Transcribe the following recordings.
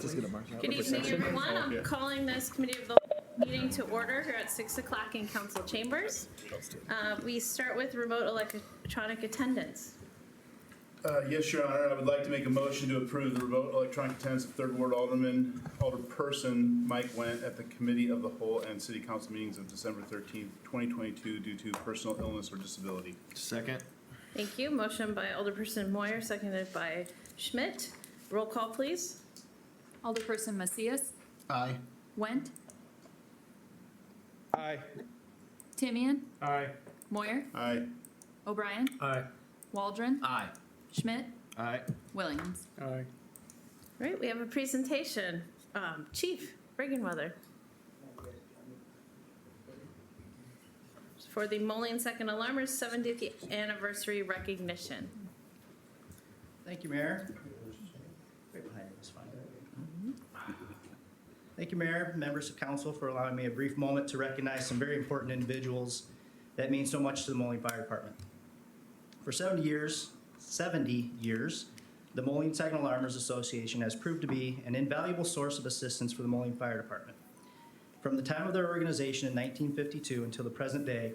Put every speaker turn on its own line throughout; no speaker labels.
Good evening, everyone. I'm calling this committee of the meeting to order here at 6 o'clock in council chambers. We start with remote electronic attendance.
Yes, Your Honor, I would like to make a motion to approve the remote electronic attendance of Third Ward Alderperson Mike Wendt at the Committee of the Whole and City Council meetings of December 13th, 2022 due to personal illness or disability.
Second.
Thank you. Motion by Alderperson Moyer, seconded by Schmidt. Roll call, please.
Alderperson Macias,
Aye.
Wendt,
Aye.
Timian,
Aye.
Moyer,
Aye.
O'Brien,
Aye.
Waldron,
Aye.
Schmidt,
Aye.
Williams.
Aye.
Right, we have a presentation. Chief Regenweather. For the Moline Second Alarmers 70th anniversary recognition.
Thank you, Mayor. Right behind you is fine. Thank you, Mayor, members of council, for allowing me a brief moment to recognize some very important individuals that mean so much to the Moline Fire Department. For 70 years, the Moline Second Alarmers Association has proved to be an invaluable source of assistance for the Moline Fire Department. From the time of their organization in 1952 until the present day,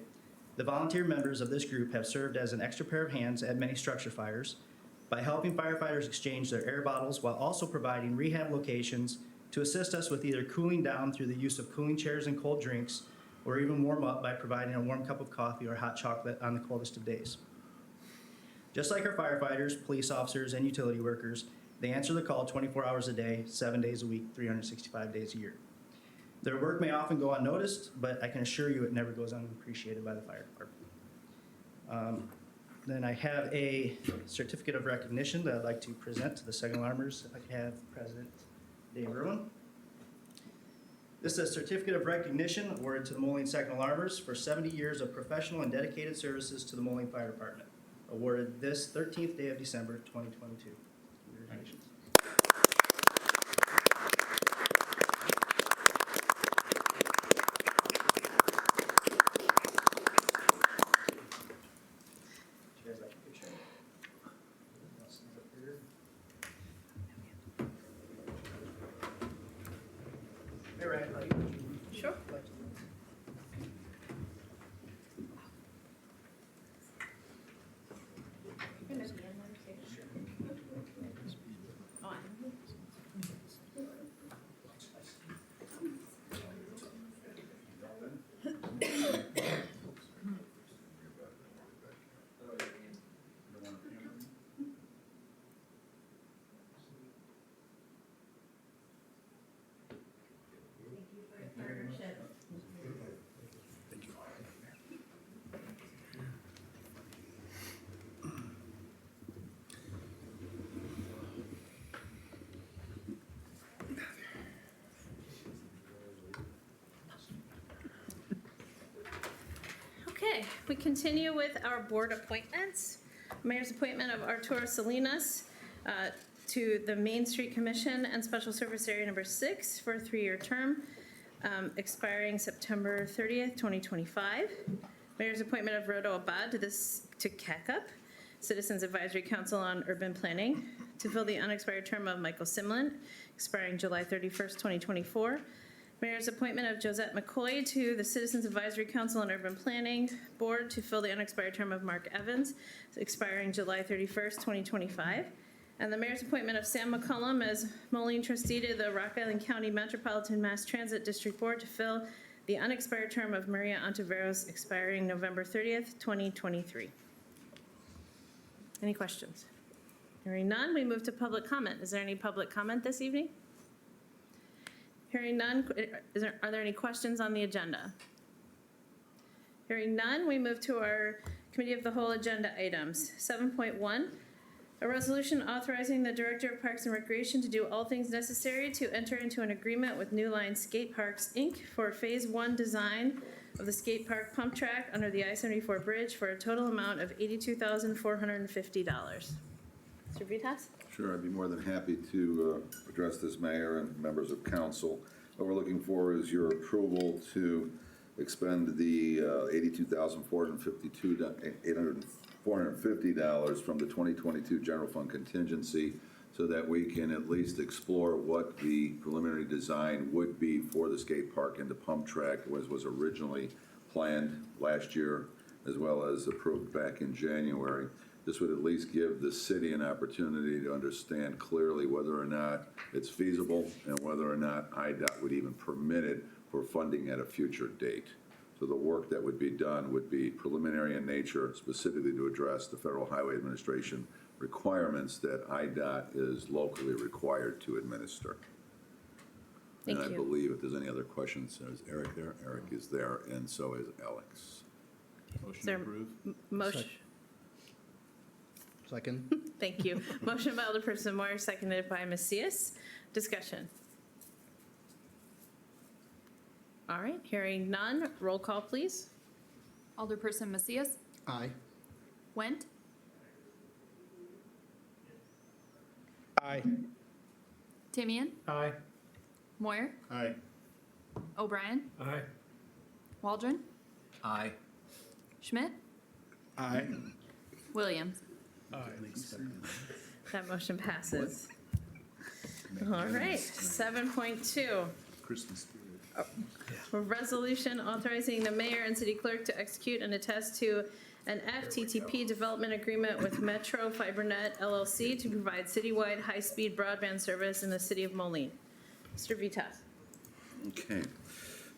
the volunteer members of this group have served as an extra pair of hands at many structure fires by helping firefighters exchange their air bottles while also providing rehab locations to assist us with either cooling down through the use of cooling chairs and cold drinks, or even warm up by providing a warm cup of coffee or hot chocolate on the coldest of days. Just like our firefighters, police officers, and utility workers, they answer the call 24 hours a day, 7 days a week, 365 days a year. Their work may often go unnoticed, but I can assure you it never goes unappreciated by the fire department. Then I have a certificate of recognition that I'd like to present to the Second Alarmers. If I could have President Dave Irwin. This is a certificate of recognition awarded to the Moline Second Alarmers for 70 years of professional and dedicated services to the Moline Fire Department. Awarded this 13th day of December, 2022. Congratulations.
Sure. Okay, we continue with our board appointments. Mayor's appointment of Arturo Salinas to the Main Street Commission and Special Service Area Number 6 for a 3-year term, expiring September 30th, 2025. Mayor's appointment of Rodo Abad to CACUP, Citizens Advisory Council on Urban Planning, to fill the unexpired term of Michael Simlin, expiring July 31st, 2024. Mayor's appointment of Josette McCoy to the Citizens Advisory Council on Urban Planning Board to fill the unexpired term of Mark Evans, expiring July 31st, 2025. And the mayor's appointment of Sam McCollum as Moline trustee to the Rock Island County Metropolitan Mass Transit District Board to fill the unexpired term of Maria Ontiveros, expiring November 30th, 2023. Any questions? Hearing none, we move to public comment. Is there any public comment this evening? Hearing none, are there any questions on the agenda? Hearing none, we move to our Committee of the Whole agenda items. 7.1, a resolution authorizing the Director of Parks and Recreation to do all things necessary to enter into an agreement with New Line Skate Parks, Inc. for Phase 1 design of the skate park pump track under the I-74 bridge for a total amount of $82,450. Mr. Vitas?
Sure, I'd be more than happy to address this, Mayor and members of council. What we're looking for is your approval to expend the $82,450 from the 2022 general fund contingency so that we can at least explore what the preliminary design would be for the skate park and the pump track was originally planned last year, as well as approved back in January. This would at least give the city an opportunity to understand clearly whether or not it's feasible and whether or not IDOT would even permit it for funding at a future date. So the work that would be done would be preliminary in nature, specifically to address the Federal Highway Administration requirements that IDOT is locally required to administer.
Thank
And I
you.
believe if there's any other questions, is Eric there? Eric is there, and so is Alex.
Motion
Is there
to approve?
Motion,
Second.
thank you. Motion by Alderperson Moyer, seconded by Macias. Discussion. All right, hearing none, roll call, please.
Alderperson Macias,
Aye.
Went,
Aye.
Timian,
Aye.
Moyer,
Aye.
O'Brien,
Aye.
Waldron,
Aye.
Schmidt,
Aye.
Williams.
That motion passes. All right, 7.2.
Christmas spirit.
A resolution authorizing the mayor and city clerk to execute and attest to an FTTP development agreement with Metro FiberNet LLC to provide citywide high-speed broadband service in the city of Moline. Mr. Vitas.
Okay.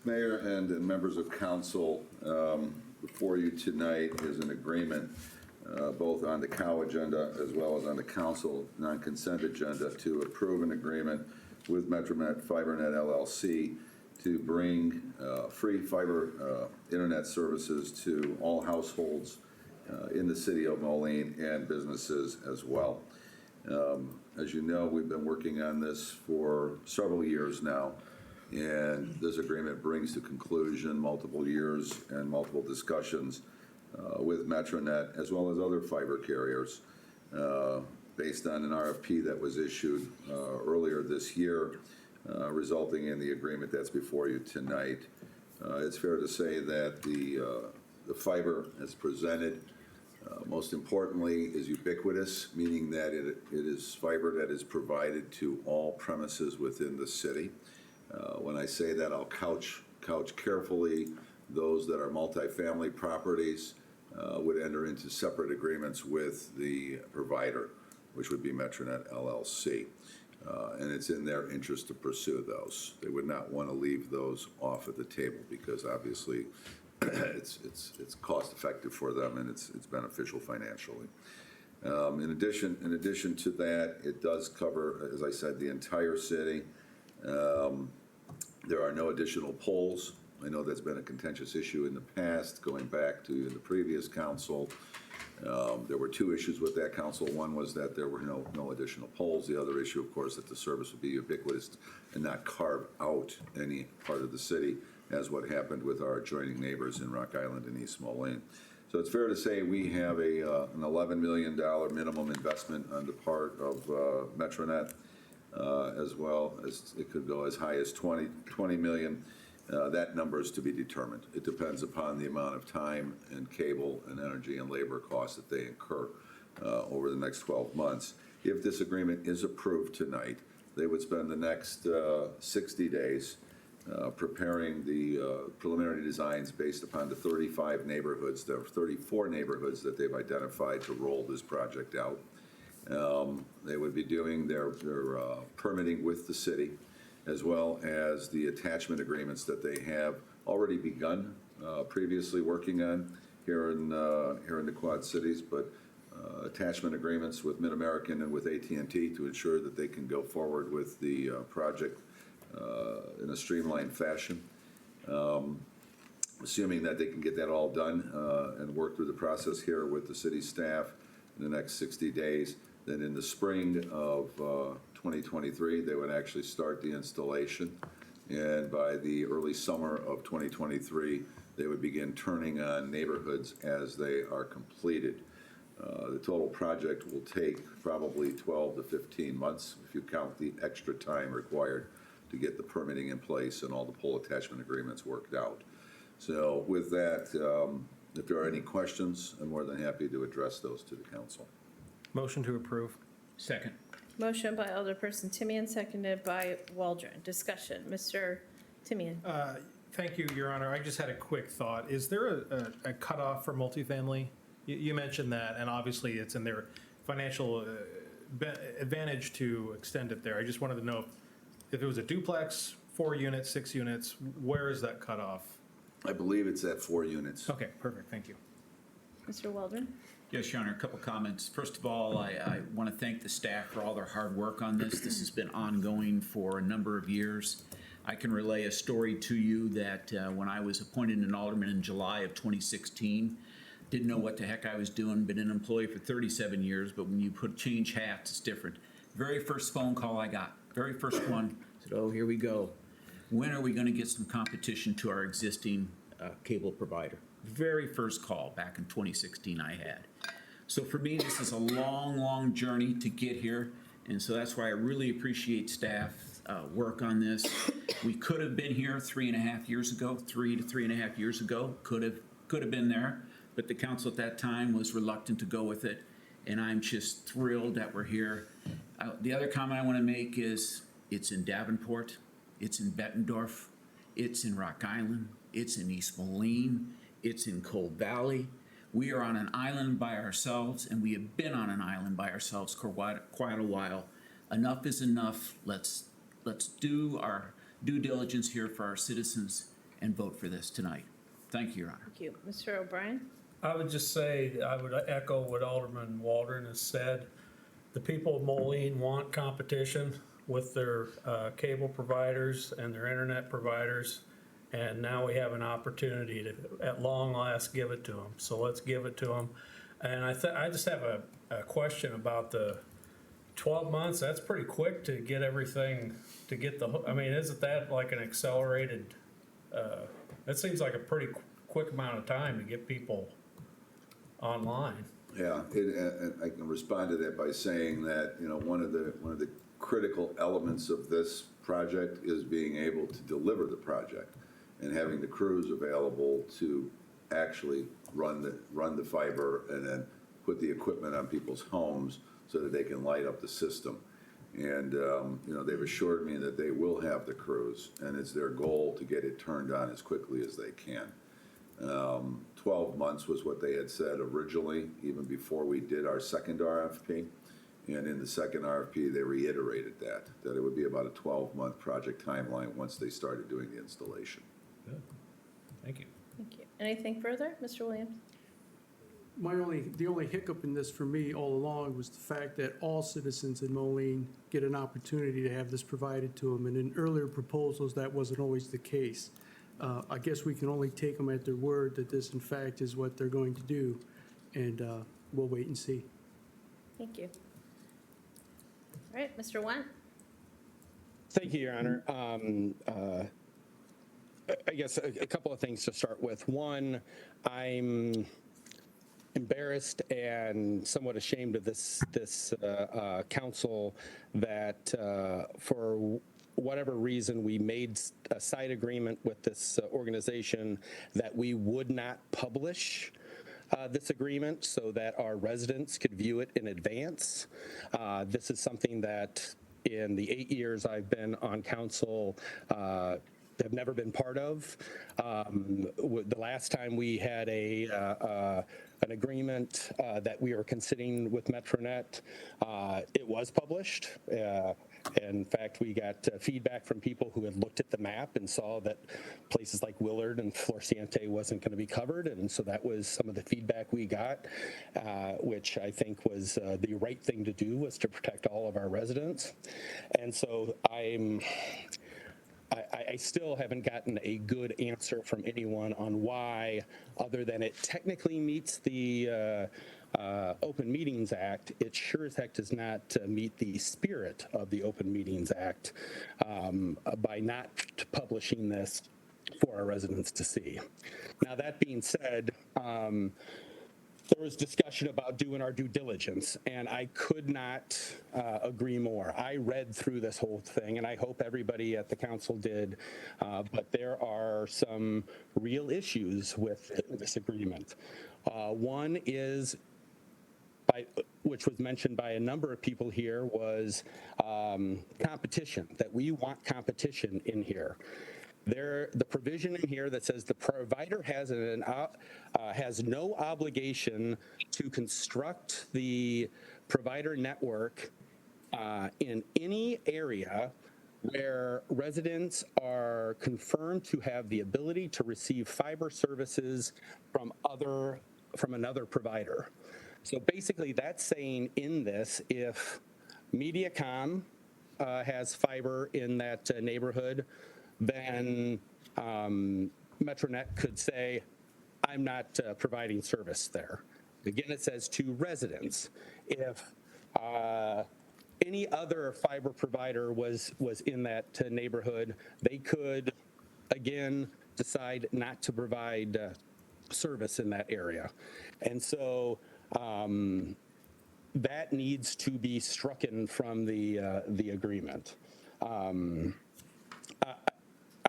Mayor and members of council, before you tonight is an agreement, both on the COW agenda as well as on the council non-consent agenda, to approve an agreement with MetroNet FiberNet LLC to bring free fiber internet services to all households in the city of Moline and businesses as well. As you know, we've been working on this for several years now, and this agreement brings to conclusion multiple years and multiple discussions with MetroNet as well as other fiber carriers based on an RFP that was issued earlier this year, resulting in the agreement that's before you tonight. It's fair to say that the fiber as presented, most importantly, is ubiquitous, meaning that it is fiber that is provided to all premises within the city. When I say that, I'll couch carefully. Those that are multifamily properties would enter into separate agreements with the provider, which would be MetroNet LLC. And it's in their interest to pursue those. They would not want to leave those off at the table because obviously it's cost effective for them and it's beneficial financially. In addition to that, it does cover, as I said, the entire city. There are no additional poles. I know that's been a contentious issue in the past, going back to the previous council. There were two issues with that council. One was that there were no additional poles. The other issue, of course, that the service would be ubiquitous and not carve out any part of the city, as what happened with our adjoining neighbors in Rock Island and East Moline. So it's fair to say we have an $11 million minimum investment on the part of MetroNet, as well as it could go as high as 20 million. That number is to be determined. It depends upon the amount of time and cable and energy and labor costs that they incur over the next 12 months. If this agreement is approved tonight, they would spend the next 60 days preparing the preliminary designs based upon the 35 neighborhoods, there are 34 neighborhoods that they've identified to roll this project out. They would be doing their permitting with the city, as well as the attachment agreements that they have already begun previously working on here in the Quad Cities, but attachment agreements with Mid-American and with AT&T to ensure that they can go forward with the project in a streamlined fashion. Assuming that they can get that all done and work through the process here with the city staff in the next 60 days, then in the spring of 2023, they would actually start the installation. And by the early summer of 2023, they would begin turning on neighborhoods as they are completed. The total project will take probably 12 to 15 months if you count the extra time required to get the permitting in place and all the pole attachment agreements worked out. So with that, if there are any questions, I'm more than happy to address those to the council.
Motion to approve. Second.
Motion by Alderperson Timian, seconded by Waldron. Discussion, Mr. Timian.
Thank you, Your Honor. I just had a quick thought. Is there a cutoff for multifamily? You mentioned that, and obviously it's in their financial advantage to extend it there. I just wanted to know if it was a duplex, 4 units, 6 units, where is that cutoff?
I believe it's at 4 units.
Okay, perfect, thank you.
Mr. Waldron?
Yes, Your Honor, a couple comments. First of all, I want to thank the staff for all their hard work on this. This has been ongoing for a number of years. I can relay a story to you that when I was appointed an alderman in July of 2016, didn't know what the heck I was doing, been an employee for 37 years, but when you change hats, it's different. Very first phone call I got, very first one, said, oh, here we go. When are we going to get some competition to our existing cable provider? Very first call back in 2016 I had. So for me, this is a long, long journey to get here, and so that's why I really appreciate staff work on this. We could have been here 3.5 years ago, 3 to 3.5 years ago, could have been there, but the council at that time was reluctant to go with it, and I'm just thrilled that we're here. The other comment I want to make is it's in Davenport, it's in Bettendorf, it's in Rock Island, it's in East Moline, it's in Cold Valley. We are on an island by ourselves, and we have been on an island by ourselves for quite a while. Enough is enough. Let's do our due diligence here for our citizens and vote for this tonight. Thank you, Your Honor.
Thank you. Mr. O'Brien?
I would just say, I would echo what Alderman Waldron has said. The people of Moline want competition with their cable providers and their internet providers. And now we have an opportunity to, at long last, give it to them. So let's give it to them. And I just have a question about the 12 months. That's pretty quick to get everything, to get the, I mean, isn't that like an accelerated, that seems like a pretty quick amount of time to get people online.
Yeah, and I can respond to that by saying that, you know, one of the critical elements of this project is being able to deliver the project and having the crews available to actually run the fiber and then put the equipment on people's homes so that they can light up the system. And, you know, they've assured me that they will have the crews, and it's their goal to get it turned on as quickly as they can. 12 months was what they had said originally, even before we did our second RFP. And in the second RFP, they reiterated that it would be about a 12-month project timeline once they started doing the installation.
Good. Thank you.
Thank you. Anything further? Mr. Williams?
The only hiccup in this for me all along was the fact that all citizens in Moline get an opportunity to have this provided to them. And in earlier proposals, that wasn't always the case. I guess we can only take them at their word that this, in fact, is what they're going to do. And we'll wait and see.
Thank you. All right, Mr. Wendt?
Thank you, Your Honor. I guess a couple of things to start with. One, I'm embarrassed and somewhat ashamed of this council that for whatever reason we made a side agreement with this organization that we would not publish this agreement so that our residents could view it in advance. This is something that in the 8 years I've been on council have never been part of. The last time we had an agreement that we were considering with Metronet, it was published. In fact, we got feedback from people who had looked at the map and saw that places like Willard and Florciente wasn't going to be covered, and so that was some of the feedback we got, which I think was the right thing to do, was to protect all of our residents. And so I still haven't gotten a good answer from anyone on why, other than it technically meets the Open Meetings Act, it sure as heck does not meet the spirit of the Open Meetings Act by not publishing this for our residents to see. Now, that being said, there was discussion about doing our due diligence, and I could not agree more. I read through this whole thing, and I hope everybody at the council did, but there are some real issues with this agreement. One is, which was mentioned by a number of people here, was competition, that we want competition in here. The provision in here that says the provider has no obligation to construct the provider network in any area where residents are confirmed to have the ability to receive fiber services from another provider. So basically, that's saying in this, if Mediacom has fiber in that neighborhood, then Metronet could say, I'm not providing service there. Again, it says to residents. If any other fiber provider was in that neighborhood, they could, again, decide not to provide service in that area. And so that needs to be stricken from the agreement.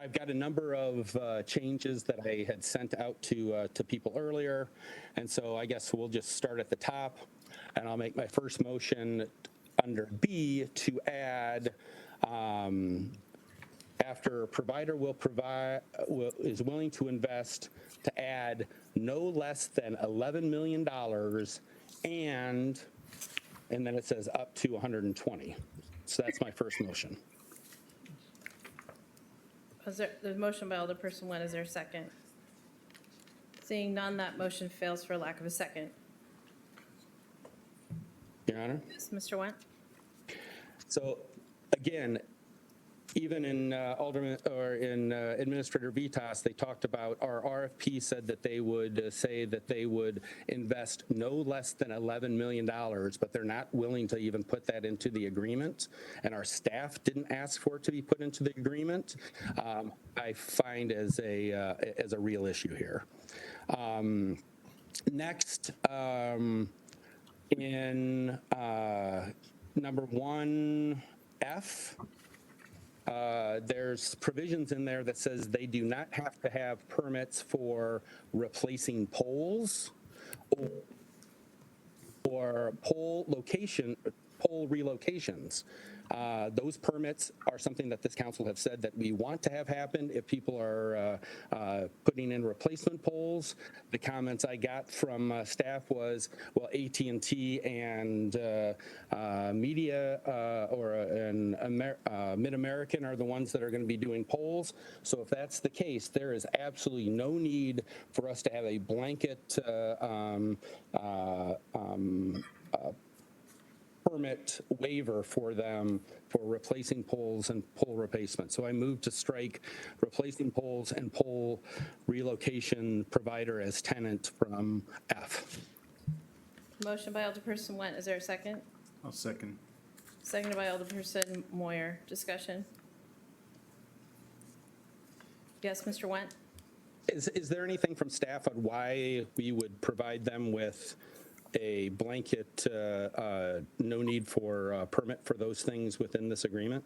I've got a number of changes that I had sent out to people earlier, and so I guess we'll just start at the top, and I'll make my first motion under B to add, after provider is willing to invest, to add no less than $11 million, and then it says up to 120. So that's my first motion.
The motion by Alderperson Nguyen, is there a second? Seeing none, that motion fails for lack of a second.
Your Honor?
Yes, Mr. Nguyen?
So again, even in Administrator Vitas, they talked about, our RFP said that they would say that they would invest no less than $11 million, but they're not willing to even put that into the agreement. And our staff didn't ask for it to be put into the agreement. I find as a real issue here. Next, in number 1F, there's provisions in there that says they do not have to have permits for replacing poles or pole relocations. Those permits are something that this council have said that we want to have happen if people are putting in replacement poles. The comments I got from staff was, well, AT&T and Mid-American are the ones that are going to be doing poles. So if that's the case, there is absolutely no need for us to have a blanket permit waiver for them for replacing poles and pole replacement. So I moved to strike replacing poles and pole relocation provider as tenant from F.
Motion by Alderperson Nguyen, is there a second?
I'll second.
Seconded by Alderperson Moyer. Discussion? Yes, Mr. Nguyen?
Is there anything from staff on why we would provide them with a blanket, no need for a permit for those things within this agreement?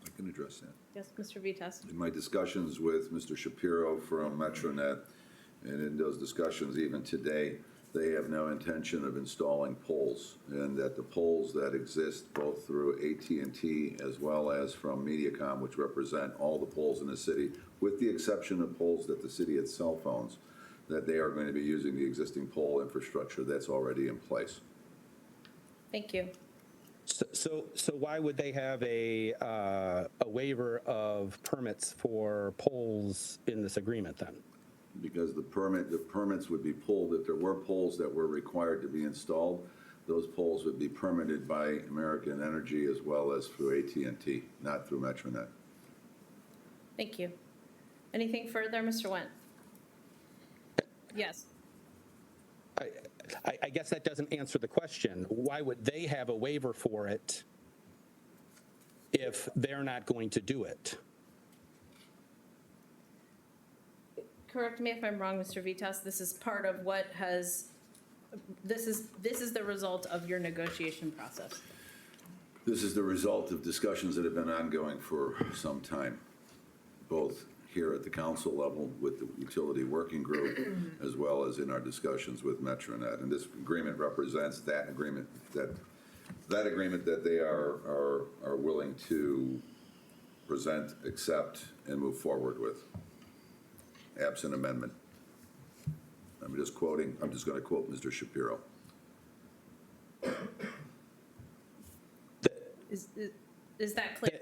I can address that.
Yes, Mr. Vitas?
In my discussions with Mr. Shapiro from Metronet, and in those discussions even today, they have no intention of installing poles, and that the poles that exist both through AT&T as well as from Mediacom, which represent all the poles in the city, with the exception of poles that the city itself owns, that they are going to be using the existing pole infrastructure that's already in place.
Thank you.
So why would they have a waiver of permits for poles in this agreement then?
Because the permits would be pulled. If there were poles that were required to be installed, those poles would be permitted by American Energy as well as through AT&T, not through Metronet.
Thank you. Anything further, Mr. Nguyen? Yes.
I guess that doesn't answer the question. Why would they have a waiver for it if they're not going to do it?
Correct me if I'm wrong, Mr. Vitas, this is part of what has, this is the result of your negotiation process.
This is the result of discussions that have been ongoing for some time, both here at the council level with the utility working group, as well as in our discussions with Metronet. And this agreement represents that agreement, that agreement that they are willing to present, accept, and move forward with, absent amendment. I'm just going to quote Mr. Shapiro.
Is that clear?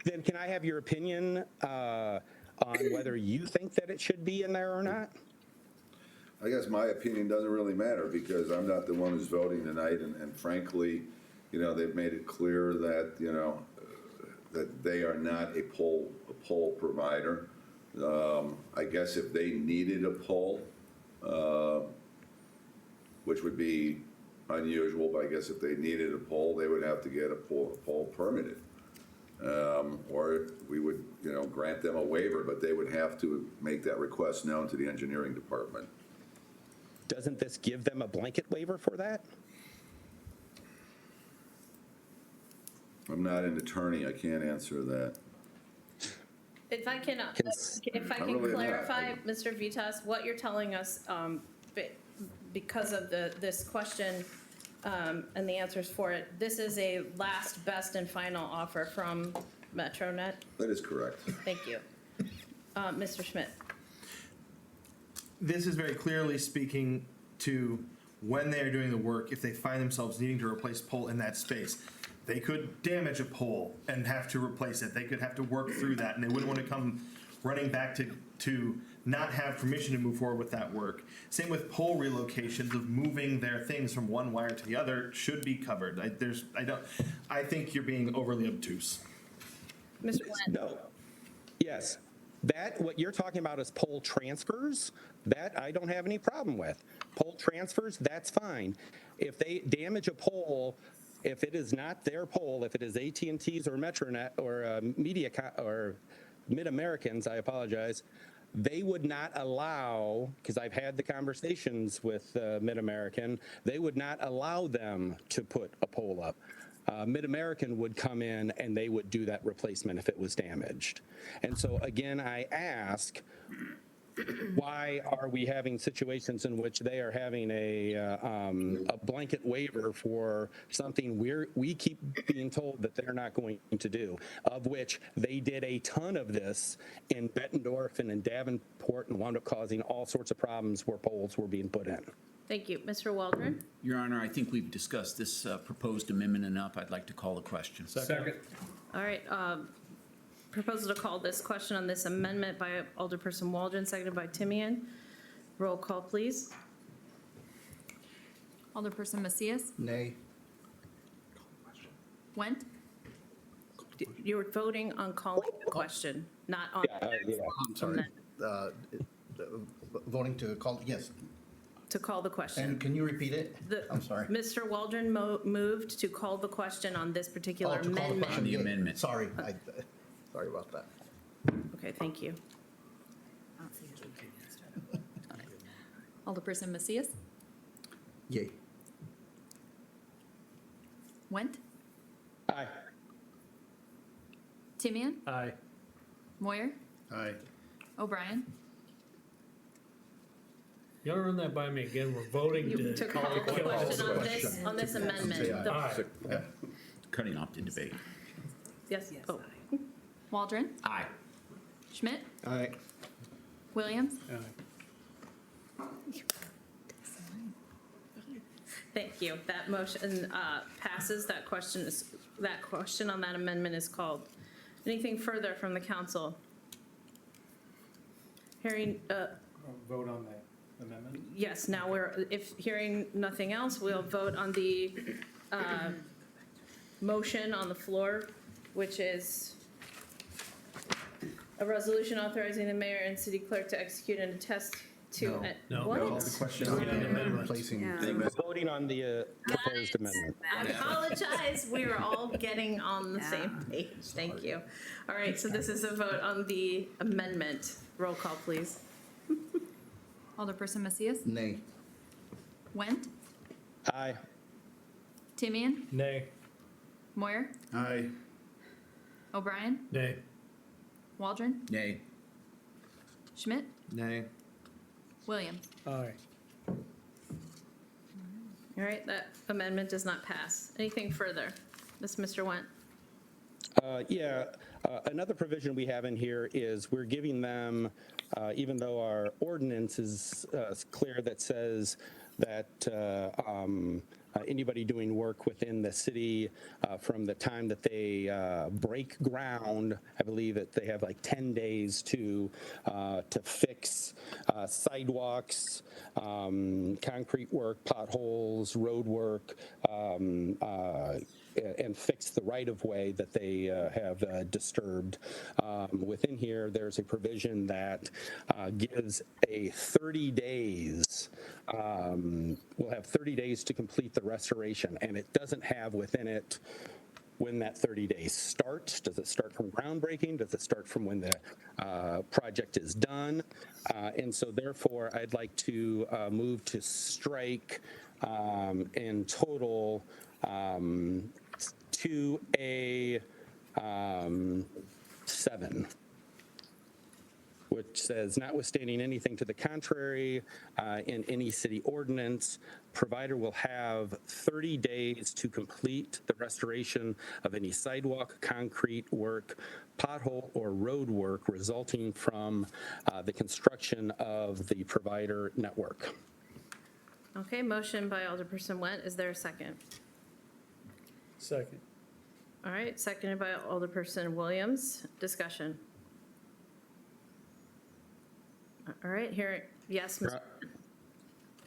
Then can I have your opinion on whether you think that it should be in there or not?
I guess my opinion doesn't really matter because I'm not the one who's voting tonight, and frankly, you know, they've made it clear that, you know, that they are not a poll provider. I guess if they needed a poll, which would be unusual, but I guess if they needed a poll, they would have to get a poll permitted. Or we would, you know, grant them a waiver, but they would have to make that request known to the engineering department.
Doesn't this give them a blanket waiver for that?
I'm not an attorney, I can't answer that.
If I can
I'm really not.
clarify, Mr. Vitas, what you're telling us, because of this question and the answers for it, this is a last, best, and final offer from Metronet?
That is correct.
Thank you. Mr. Schmidt?
This is very clearly speaking to when they are doing the work, if they find themselves needing to replace pole in that space. They could damage a pole and have to replace it. They could have to work through that, and they wouldn't want to come running back to not have permission to move forward with that work. Same with pole relocations of moving their things from one wire to the other should be covered. I think you're being overly obtuse.
Mr. Glenn?
No. Yes. That, what you're talking about is pole transfers, that I don't have any problem with. Pole transfers, that's fine. If they damage a pole, if it is not their pole, if it is AT&T's or Metronet or or Mid-Americans, I apologize, they would not allow, because I've had the conversations with Mid-American, they would not allow them to put a pole up. Mid-American would come in and they would do that replacement if it was damaged. And so again, I ask, why are we having situations in which they are having a blanket waiver for something we keep being told that they're not going to do, of which they did a ton of this in Bettendorf and in Davenport and wound up causing all sorts of problems where poles were being put in.
Thank you. Mr. Waldron?
Your Honor, I think we've discussed this proposed amendment enough. I'd like to call the question.
Second.
All right. Proposal to call this question on this amendment by Alderperson Waldron, seconded by Timian. Roll call, please.
Alderperson Macias?
Nay.
Went?
You're voting on calling the question, not on.
I'm sorry. Voting to call, yes.
To call the question.
And can you repeat it? I'm sorry.
Mr. Waldron moved to call the question on this particular
Oh, to call the
amendment.
question.
On the
Yeah,
amendment.
Sorry, sorry about that.
Okay, thank you.
Alderperson Macias?
Yay.
Went?
Aye.
Timian?
Aye.
Moyer?
Aye.
O'Brien?
You want to run that by me again? We're voting
You
to
to call the question on this amendment. The-
Aye.
Cutting off the debate.
Yes, oh,
Waldron?
Aye.
Schmidt?
Aye.
Williams?
thank you. That motion passes. That question on that amendment is called. Anything further from the council? Hearing,
Vote on the amendment?
yes, now if hearing nothing else, we'll vote on the motion on the floor, which is a resolution authorizing the mayor and city clerk to execute and attest to.
No.
What?
No.
The question
Yeah.
is replacing.
We're voting on the proposed amendment.
I apologize, we were all getting on the same page, thank you. All right, so this is a vote on the amendment. Roll call, please.
Alderperson Macias?
Nay.
Went?
Aye.
Timian?
Nay.
Moyer?
Aye.
O'Brien?
Nay.
Waldron?
Nay.
Schmidt,
Nay.
Williams.
Aye.
All right, that amendment does not pass. Anything further? This is Mr. Went.
Another provision we have in here is we're giving them, even though our ordinance is clear that says that anybody doing work within the city from the time that they break ground, I believe that they have like 10 days to fix sidewalks, concrete work, potholes, road work, and fix the right-of-way that they have disturbed. Within here, there's a provision that gives a 30 days, we'll have 30 days to complete the restoration, and it doesn't have within it when that 30 days starts. Does it start from groundbreaking? Does it start from when the project is done? And so therefore, I'd like to move to strike in total 2A7, which says, notwithstanding anything to the contrary in any city ordinance, provider will have 30 days to complete the restoration of any sidewalk, concrete work, pothole, or road work resulting from the construction of the provider network.
Okay, motion by Alderperson Went. Is there a second?
Second.
All right, seconded by Alderperson Williams. Discussion. All right, here, yes, Mr.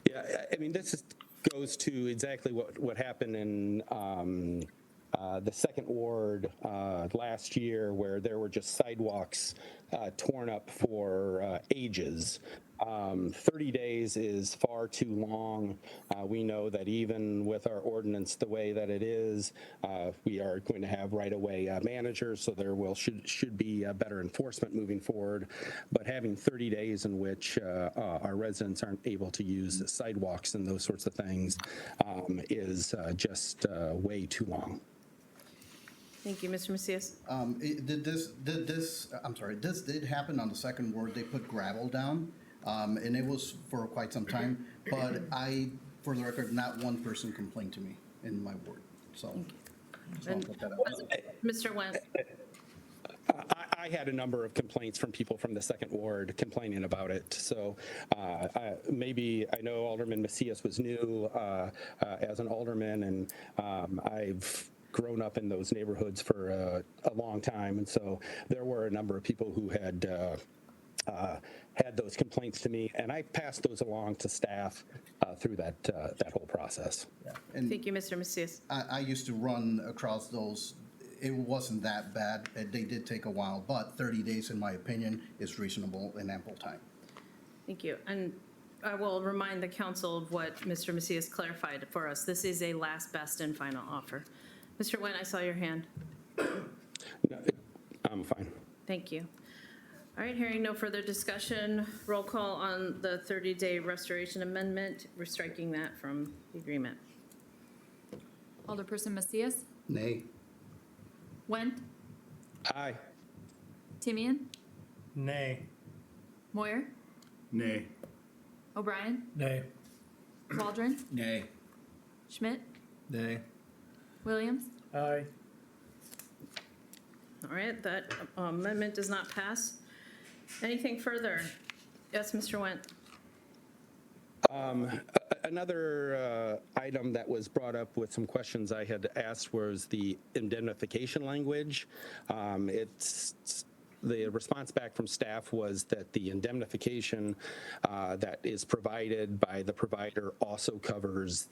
Yeah, I mean, this goes to exactly what happened in the second ward last year, where there were just sidewalks torn up for ages. 30 days is far too long. We know that even with our ordinance the way that it is, we are going to have right-of-way managers, so there should be better enforcement moving forward. But having 30 days in which our residents aren't able to use sidewalks and those sorts of things is just way too long.
Thank you, Mr. Macias.
This did happen on the second ward. They put gravel down, and it was for quite some time. But for the record, not one person complained to me in my ward. So, just want to put that out.
Mr. Went.
I had a number of complaints from people from the second ward complaining about it. So maybe, I know Alderman Macias was new as an alderman, and I've grown up in those neighborhoods for a long time. And so there were a number of people who had had those complaints to me, and I passed those along to staff through that whole process.
Yeah. And
Thank you, Mr. Macias.
I used to run across those. It wasn't that bad. They did take a while, but 30 days, in my opinion, is reasonable and ample time.
Thank you. And I will remind the council of what Mr. Macias clarified for us. This is a last, best, and final offer. Mr. Went, I saw your hand.
No, I'm fine.
Thank you. All right, hearing no further discussion, roll call on the 30-day restoration amendment. We're striking that from the agreement.
Alderperson Macias,
Nay.
Went,
Aye.
Timian,
Nay.
Moyer,
Nay.
O'Brien,
Nay.
Waldron,
Nay.
Schmidt,
Nay.
Williams.
Aye.
All right, that amendment does not pass. Anything further? Yes, Mr. Went.
Another item that was brought up with some questions I had asked was the indemnification language. The response back from staff was that the indemnification that is provided by the provider also covers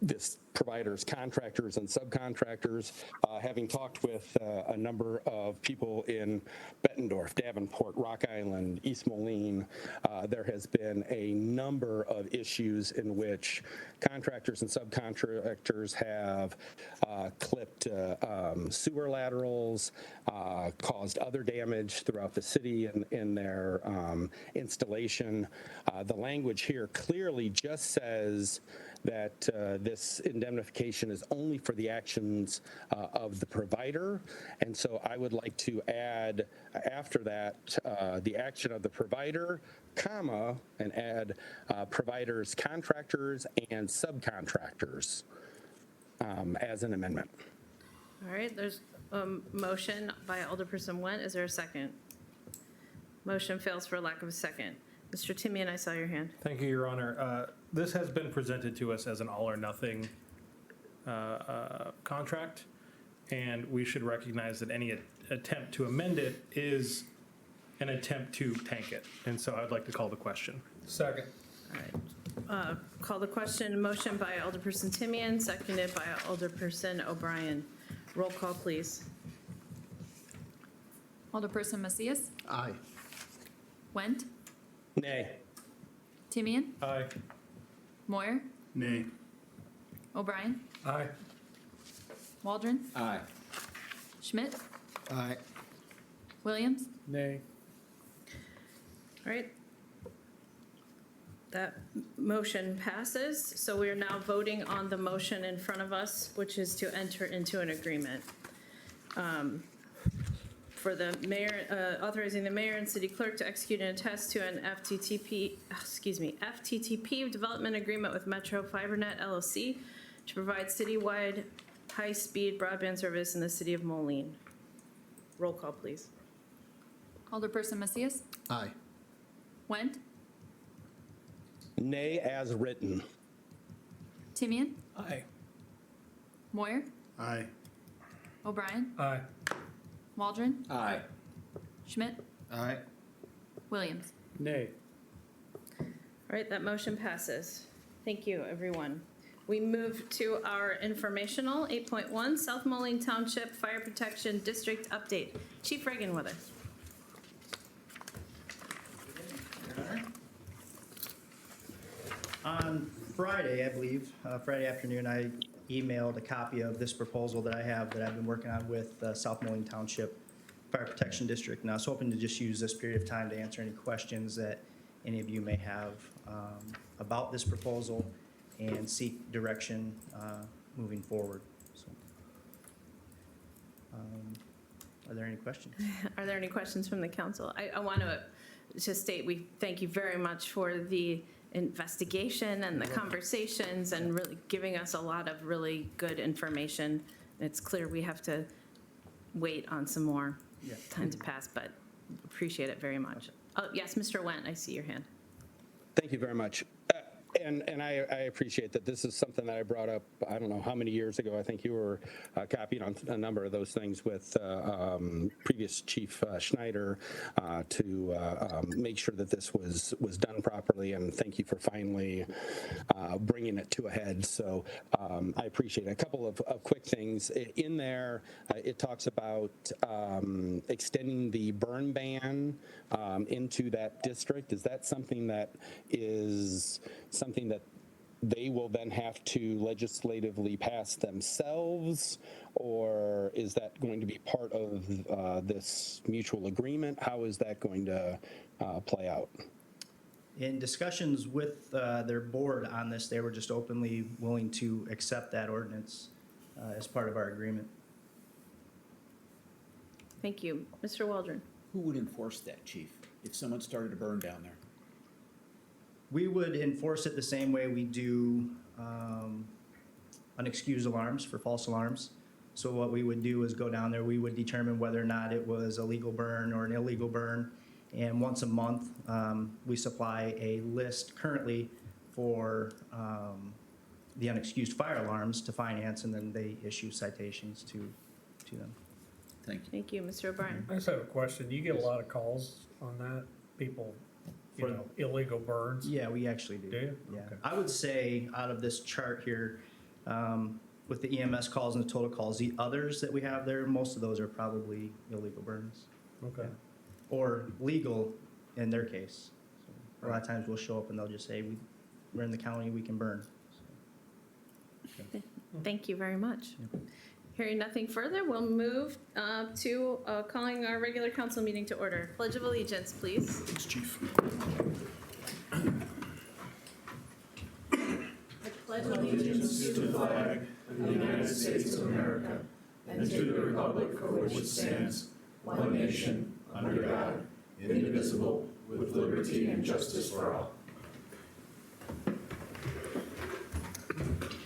this provider's contractors and subcontractors. Having talked with a number of people in Bettendorf, Davenport, Rock Island, East Moline, there has been a number of issues in which contractors and subcontractors have clipped sewer laterals, caused other damage throughout the city in their installation. The language here clearly just says that this indemnification is only for the actions of the provider. And so I would like to add after that, the action of the provider, comma, and add providers, contractors, and subcontractors as an amendment.
All right, there's a motion by Alderperson Went. Is there a second? Motion fails for lack of a second. Mr. Timian, I saw your hand.
Thank you, Your Honor. This has been presented to us as an all or nothing contract, and we should recognize that any attempt to amend it is an attempt to tank it. And so I'd like to call the question.
Second.
All right. Call the question. Motion by Alderperson Timian, seconded by Alderperson O'Brien. Roll call, please.
Alderperson Macias,
Aye.
Went,
Nay.
Timian,
Aye.
Moyer,
Nay.
O'Brien,
Aye.
Waldron,
Aye.
Schmidt,
Aye.
Williams,
Nay.
All right. That motion passes. So we are now voting on the motion in front of us, which is to enter into an agreement for the mayor, authorizing the mayor and city clerk to execute and attest to an FTTP development agreement with Metro FiberNet LLC to provide citywide high-speed broadband service in the city of Moline. Roll call, please.
Alderperson Macias,
Aye.
Went,
Nay as written.
Timian,
Aye.
Moyer,
Aye.
O'Brien,
Aye.
Waldron,
Aye.
Schmidt,
Aye.
Williams.
Nay.
All right, that motion passes. Thank you, everyone. We move to our informational 8.1 South Moline Township Fire Protection District Update. Chief Reaganweather.
On Friday, I believe, Friday afternoon, I emailed a copy of this proposal that I have that I've been working on with South Moline Township Fire Protection District. And I was hoping to just use this period of time to answer any questions that any of you may have about this proposal and seek direction moving forward. So, are there any questions?
Are there any questions from the council? I want to just state we thank you very much for the investigation and the conversations and really giving us a lot of really good information. It's clear we have to wait on some more
Yeah.
time to pass, but appreciate it very much. Oh, yes, Mr. Went, I see your hand.
Thank you very much. And I appreciate that this is something that I brought up, I don't know how many years ago. I think you were copied on a number of those things with previous Chief Schneider to make sure that this was done properly. And thank you for finally bringing it to a head. So I appreciate it. A couple of quick things. In there, it talks about extending the burn ban into that district. Is that something that is something that they will then have to legislatively pass themselves, or is that going to be part of this mutual agreement? How is that going to play out?
In discussions with their board on this, they were just openly willing to accept that ordinance as part of our agreement.
Thank you. Mr. Waldron.
Who would enforce that, chief, if someone started to burn down there?
We would enforce it the same way we do unexcused alarms for false alarms. So what we would do is go down there, we would determine whether or not it was a legal burn or an illegal burn. And once a month, we supply a list currently for the unexcused fire alarms to finance, and then they issue citations to them.
Thank you.
Thank you, Mr. O'Brien.
I just have a question. You get a lot of calls on that? People, illegal burns?
Yeah, we actually do.
Do you?
Yeah.
Okay.
I would say out of this chart here, with the EMS calls and the total calls, the others that we have there, most of those are probably illegal burns.
Okay.
Or legal in their case. So a lot of times we'll show up and they'll just say, we're in the county, we can burn. So,
Thank you very much. Hearing nothing further, we'll move to calling our regular council meeting to order. Pledge of Allegiance, please.
Thanks, Chief.
I pledge Is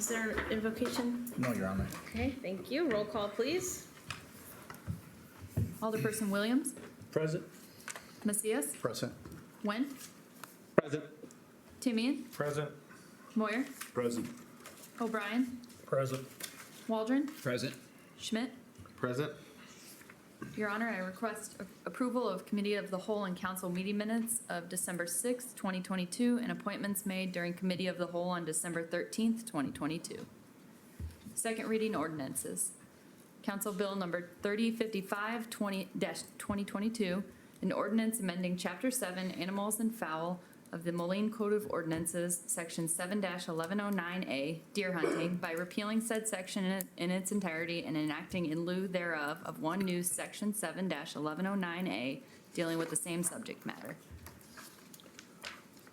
there an invocation?
No, Your Honor.
Okay, thank you. Roll call, please.
Alderperson Williams,
Present?
Macias,
Present.
Went,
Present.
Timian,
Present.
Moyer,
Present.
O'Brien,
Present.
Waldron,
Present.
Schmidt.
Present?
Your Honor, I request approval of Committee of the Whole and Council meeting minutes of December 6th, 2022, and appointments made during Committee of the Whole on December 13th, 2022. Second reading ordinances. Council Bill Number 3055-2022, an ordinance amending Chapter 7 Animals and Fowl of the Moline Code of Ordinances, Section 7-1109A, deer hunting, by repealing said section in its entirety and enacting in lieu thereof of one new Section 7-1109A, dealing with the same subject matter.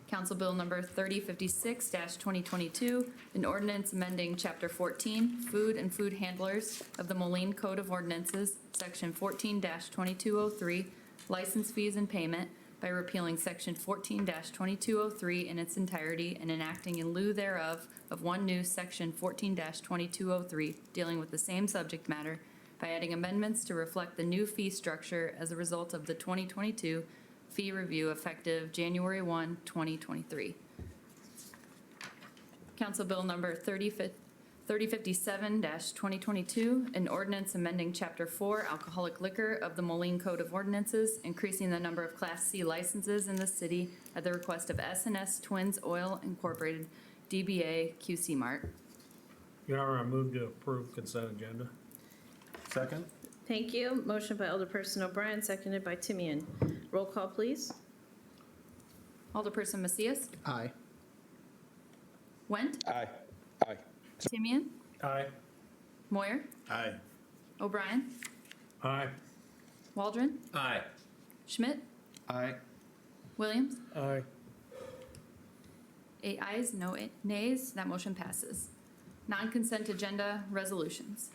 Council Bill Number 3056-2022, an ordinance amending Chapter 14, Food and Food Handlers of the Moline Code of Ordinances, Section 14-2203, License Fees and Payment, by repealing Section 14-2203 in its entirety and enacting in lieu thereof of one new Section 14-2203, dealing with the same subject matter, by adding amendments to reflect the new fee structure as a result of the 2022 fee review effective January 1, 2023. Council Bill Number 3057-2022, an ordinance amending Chapter 4 Alcoholic Liquor of the Moline Code of Ordinances, increasing the number of Class C licenses in the city at the request of S&S Twins Oil Incorporated, DBA QC Mart.
Your Honor, I move to approve consent agenda.
Second.
Thank you. Motion by Alderperson O'Brien, seconded by Timian. Roll call, please.
Alderperson Macias,
Aye.
Went,
Aye. Aye.
Timian,
Aye.
Moyer,
Aye.
O'Brien,
Aye.
Waldron,
Aye.
Schmidt,
Aye.
Williams.
Aye.
8 ayes, no nays, that motion passes. Non-consent agenda resolutions.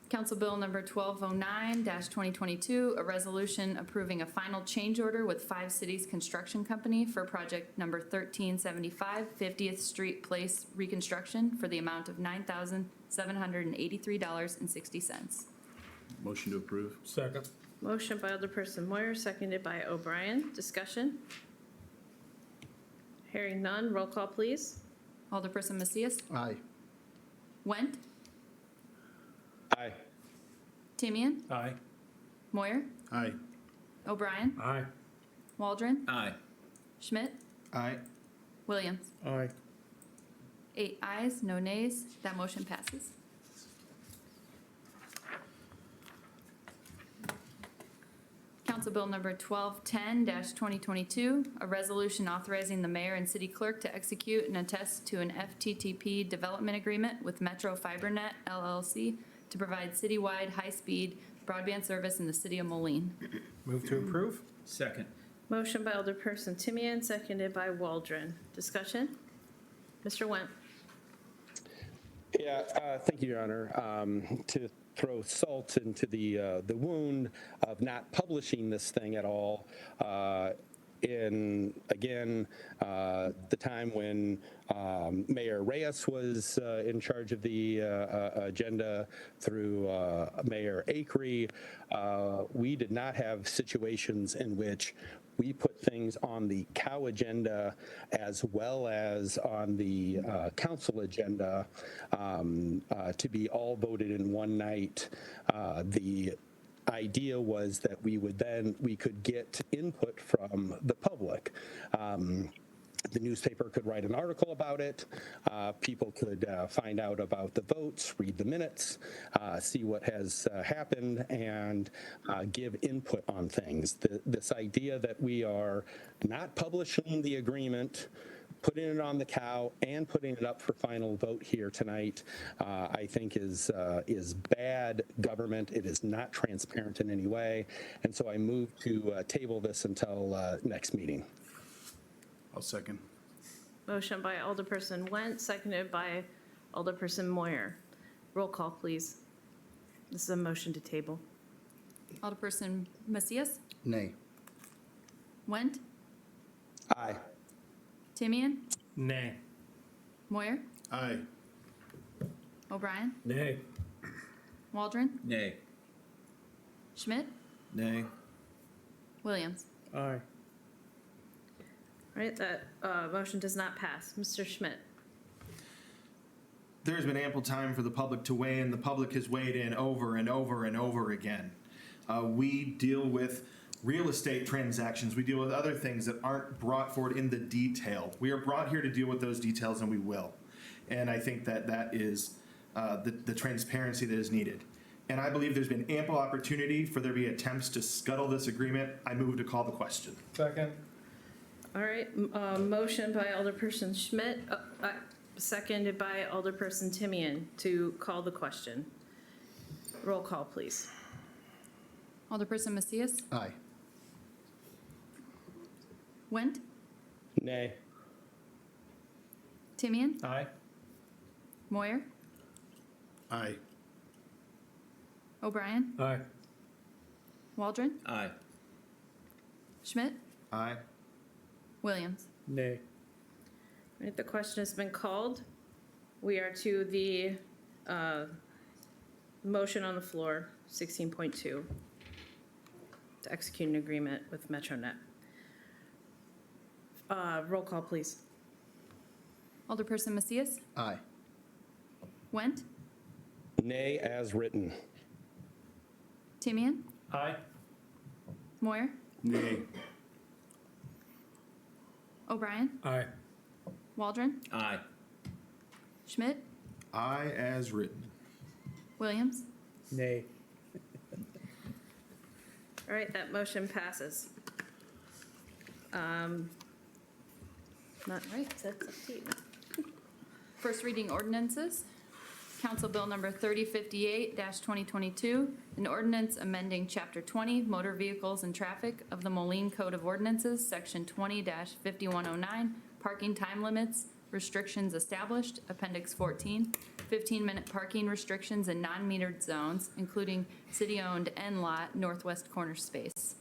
Council Bill Number 1209-2022, a resolution approving a final change order with 5 Cities Construction Company for project number 1375 50th Street Place reconstruction for the amount of $9,783.60.
Motion to approve.
Second.
Motion by Alderperson Moyer, seconded by O'Brien. Discussion? Hearing none. Roll call, please.
Alderperson Macias,
Aye.
Went,
Aye.
Timian,
Aye.
Moyer,
Aye.
O'Brien,
Aye.
Waldron,
Aye.
Schmidt,
Aye.
Williams.
Aye.
8 ayes, no nays, that motion passes. Council Bill Number 1210-2022, a resolution authorizing the mayor and city clerk to execute and attest to an FTTP development agreement with Metro FiberNet LLC to provide citywide high-speed broadband service in the city of Moline.
Move to approve.
Second.
Motion by Alderperson Timian, seconded by Waldron. Discussion? Mr. Went.
Yeah, thank you, Your Honor. To throw salt into the wound of not publishing this thing at all, in, again, the time when Mayor Reyes was in charge of the agenda through Mayor Acree, we did not have situations in which we put things on the cow agenda as well as on the council agenda to be all voted in one night. The idea was that we could get input from the public. The newspaper could write an article about it. People could find out about the votes, read the minutes, see what has happened, and give input on things. This idea that we are not publishing the agreement, putting it on the cow, and putting it up for final vote here tonight, I think is bad government. It is not transparent in any way, and so I move to table this until next meeting.
I'll second.
Motion by Alderperson Went, seconded by Alderperson Moyer. Roll call, please. This is a motion to table.
Alderperson Macias,
Nay.
Went,
Aye.
Timian,
Nay.
Moyer,
Aye.
O'Brien,
Nay.
Waldron,
Nay.
Schmidt,
Nay.
Williams.
Aye.
All right, that motion does not pass. Mr. Schmidt.
There's been ample time for the public to weigh in. The public has weighed in over and over and over again. We deal with real estate transactions. We deal with other things that aren't brought forward in the detail. We are brought here to deal with those details, and we will. And I think that that is the transparency that is needed. And I believe there's been ample opportunity for there to be attempts to scuttle this agreement. I move to call the question.
Second.
All right, motion by Alderperson Schmidt, seconded by Alderperson Timian to call the question. Roll call, please.
Alderperson Macias,
Aye.
Went,
Nay.
Timian,
Aye.
Moyer,
Aye.
O'Brien,
Aye.
Waldron,
Aye.
Schmidt,
Aye.
Williams.
Nay.
All right, the question has been called. We are to the motion on the floor, 16.2, to execute an agreement with MetroNet. Roll call, please.
Alderperson Macias,
Aye.
Went,
Nay as written.
Timian,
Aye.
Moyer,
Nay.
O'Brien,
Aye.
Waldron,
Aye.
Schmidt,
Aye as written.
Williams.
Nay.
All right, that motion passes. Not right, that's up to you.
First reading ordinances. Council Bill Number 3058-2022, an ordinance amending Chapter 20, Motor Vehicles and Traffic of the Moline Code of Ordinances, Section 20-5109, Parking Time Limits, Restrictions Established, Appendix 14, 15-minute parking restrictions in non-metered zones, including city-owned N-Lot northwest corner space.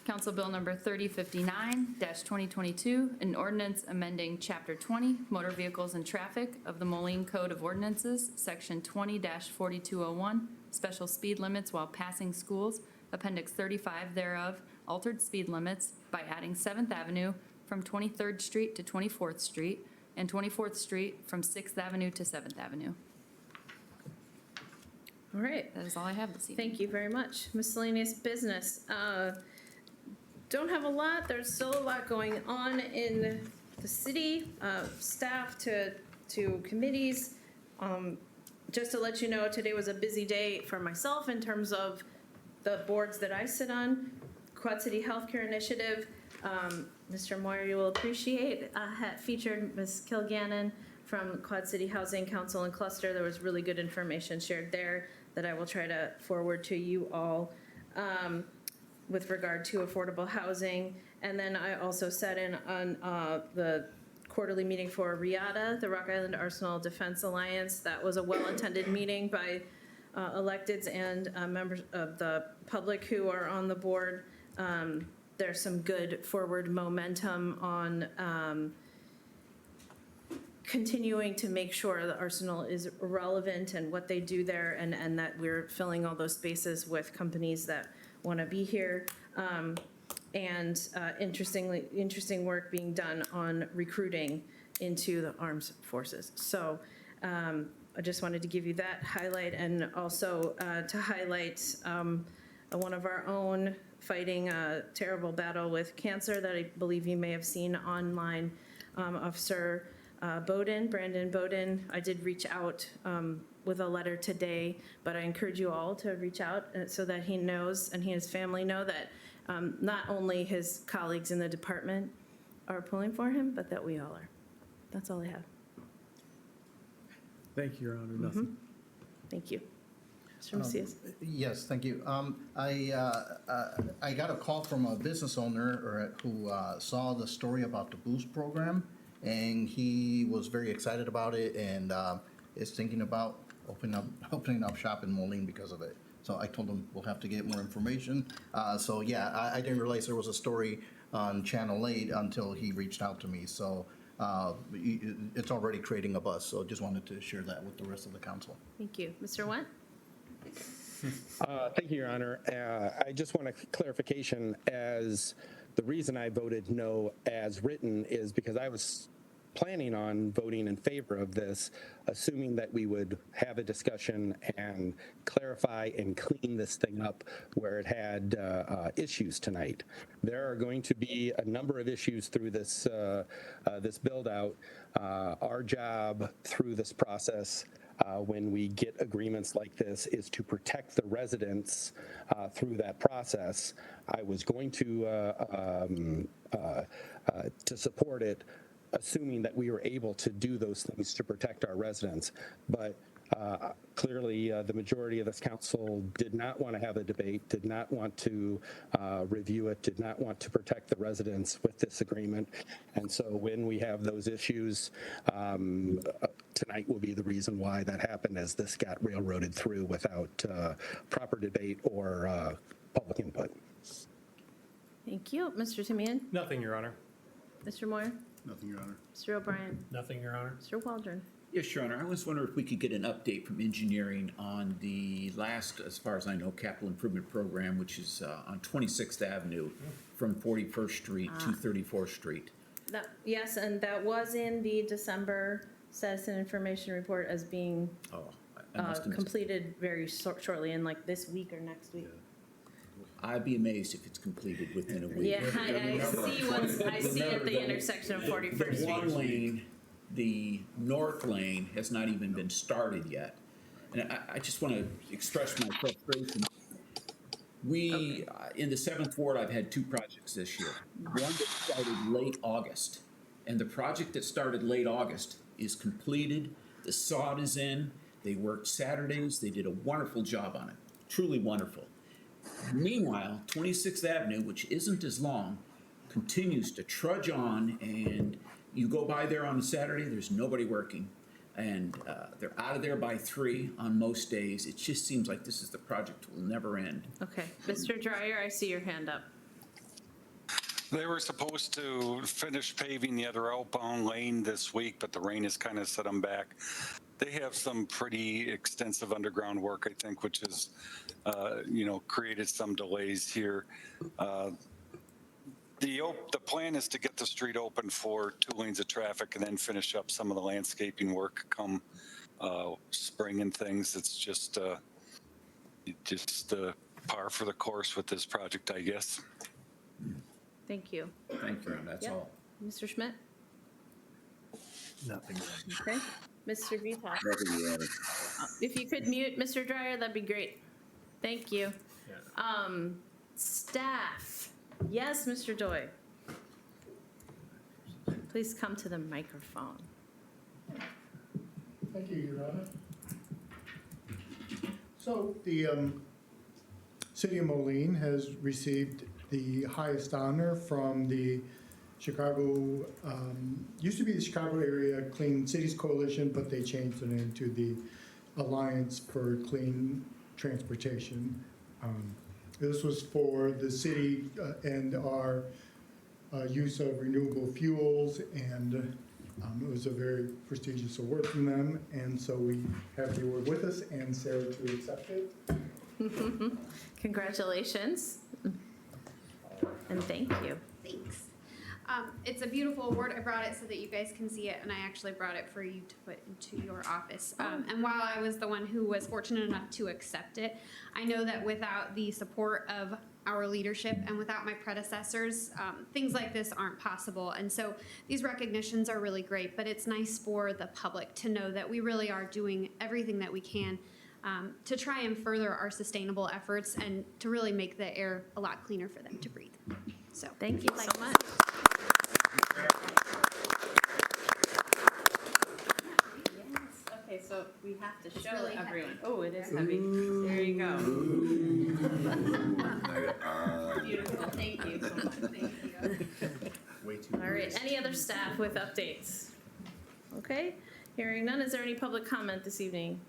Council Bill Number 3059-2022, an ordinance amending Chapter 20, Motor Vehicles and Traffic of the Moline Code of Ordinances, Section 20-4201, Special Speed Limits while passing schools, Appendix 35 thereof, altered speed limits by adding 7th Avenue from 23rd Street to 24th Street, and 24th Street from 6th Avenue to 7th Avenue.
All right,
That is all I have this evening.
thank you very much. Miscellaneous business. Don't have a lot. There's still a lot going on in the city, staff to committees. Just to let you know, today was a busy day for myself in terms of the boards that I sit on. Quad City Healthcare Initiative, Mr. Moyer, you will appreciate, had featured Ms. Kilgannon from Quad City Housing Council and Cluster. There was really good information shared there that I will try to forward to you all. With regard to affordable housing. And then I also sat in on the quarterly meeting for RIATA, the Rock Island Arsenal Defense Alliance. That was a well-attended meeting by electeds and members of the public who are on the board. There's some good forward momentum on continuing to make sure the Arsenal is relevant and what they do there, and that we're filling all those spaces with companies that want to be here, and interesting work being done on recruiting into the armed forces. So I just wanted to give you that highlight, and also to highlight one of our own fighting a terrible battle with cancer that I believe you may have seen online, Officer Brandon Bowden. I did reach out with a letter today, but I encourage you all to reach out so that he knows and he and his family know that not only his colleagues in the department are pulling for him, but that we all are. That's all I have.
Thank you, Your Honor. Nothing.
Thank you. Mr. Macias.
Yes, thank you. I got a call from a business owner who saw the story about the Boost program, and he was very excited about it and is thinking about opening up shop in Moline because of it. So I told him we'll have to get more information. So yeah, I didn't realize there was a story on Channel 8 until he reached out to me. So it's already creating a buzz. So just wanted to share that with the rest of the council.
Thank you. Mr. Went?
Thank you, Your Honor. I just want a clarification, as the reason I voted no as written is because I was planning on voting in favor of this, assuming that we would have a discussion and clarify and clean this thing up where it had issues tonight. There are going to be a number of issues through this this build out. Our job through this process, when we get agreements like this, is to protect the residents through that process. I was going to support it, assuming that we were able to do those things to protect our residents. But clearly, the majority of this council did not want to have a debate, did not want to review it, did not want to protect the residents with this agreement. And so when we have those issues, tonight will be the reason why that happened, as this got railroaded through without proper debate or public input.
Thank you. Mr. Timian?
Nothing, Your Honor.
Mr. Moore?
Nothing, Your Honor.
Mr. O'Brien?
Nothing, Your Honor.
Mr. Waldron?
Yes, Your Honor. I was wondering if we could get an update from engineering on the last, as far as I know, capital improvement program, which is on 26th Avenue from 41st Street to 34th Street.
Yes, and that was in the December status and information report as being
Oh, I must have missed it.
completed very shortly, in like this week or next week.
I'd be amazed if it's completed within a week.
Yeah, I see at the intersection of 41st
The one
Street.
lane, the north lane, has not even been started yet. And I just want to express my frustration. We, in the 7th Ward, I've had 2 projects this year. One that started late August. And the project that started late August is completed. The sod is in. They worked Saturdays. They did a wonderful job on it. Truly wonderful. Meanwhile, 26th Avenue, which isn't as long, continues to trudge on, and you go by there on a Saturday, there's nobody working. And they're out of there by 3 on most days. It just seems like this is the project will never end.
Okay. Mr. Dryer, I see your hand up.
They were supposed to finish paving the other outbound lane this week, but the rain has kind of set them back. They have some pretty extensive underground work, I think, which has, created some delays here. The plan is to get the street open for 2 lanes of traffic and then finish up some of the landscaping work come spring and things. It's just par for the course with this project, I guess.
Thank you.
Thank you, that's
Yep.
all.
Mr. Schmidt?
Nothing.
Okay. Mr. Vitas?
Nothing, Your Honor.
If you could mute Mr. Dryer, that'd be great. Thank you. Staff? Yes, Mr. Doy? Please come to the microphone.
Thank you, Your Honor. So the City of Moline has received the highest honor from the Chicago, used to be the Chicago Area Clean Cities Coalition, but they changed the name to the Alliance for Clean Transportation. This was for the city and our use of renewable fuels, and it was a very prestigious award from them, and so we have the award with us, and Sarah to accept it.
Congratulations. And thank you.
Thanks. It's a beautiful award. I brought it so that you guys can see it, and I actually brought it for you to put into your office. And while I was the one who was fortunate enough to accept it, I know that without the support of our leadership and without my predecessors, things like this aren't possible. And so these recognitions are really great, but it's nice for the public to know that we really are doing everything that we can to try and further our sustainable efforts and to really make the air a lot cleaner for them to breathe. So
Thank you so much. Yes. Okay, so so we have to
It's
show
really
everyone. Oh, it is heavy. There you go. Beautiful, thank you so much. Thank you.
Way too.
All right, any other staff with updates? Okay, hearing none, is there any public comment this evening?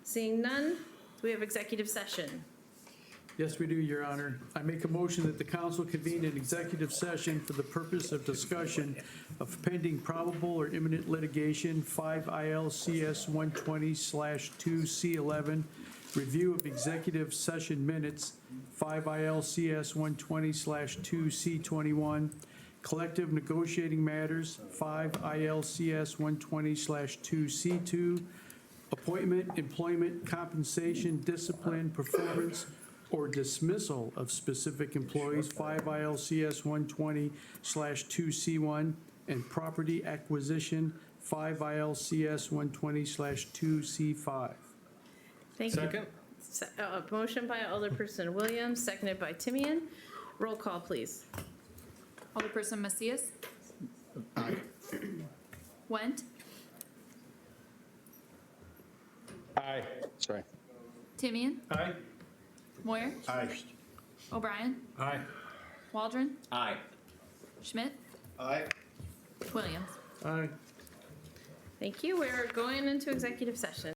Seeing none, do we have executive session?
Yes, we do, Your Honor. I make a motion that the council convene an executive session for the purpose of discussion of pending probable or imminent litigation, 5 ILCS 120/2C11, review of executive session minutes, 5 ILCS 120/2C21, collective negotiating matters, 5 ILCS 120/2C2, appointment, employment, compensation, discipline, performance, or dismissal of specific employees, 5 ILCS 120/2C1, and property acquisition, 5 ILCS 120/2C5.
Thank you.
Second?
Motion by Alderperson Williams, seconded by Timian. Roll call, please.
Alderperson Macias.
Aye.
Went.
Aye. Sorry.
Timian.
Aye.
Moyer.
Aye.
O'Brien.
Aye.
Waldron.
Aye.
Schmidt.
Aye.
Williams.
Aye.
Thank you. We're going into executive session.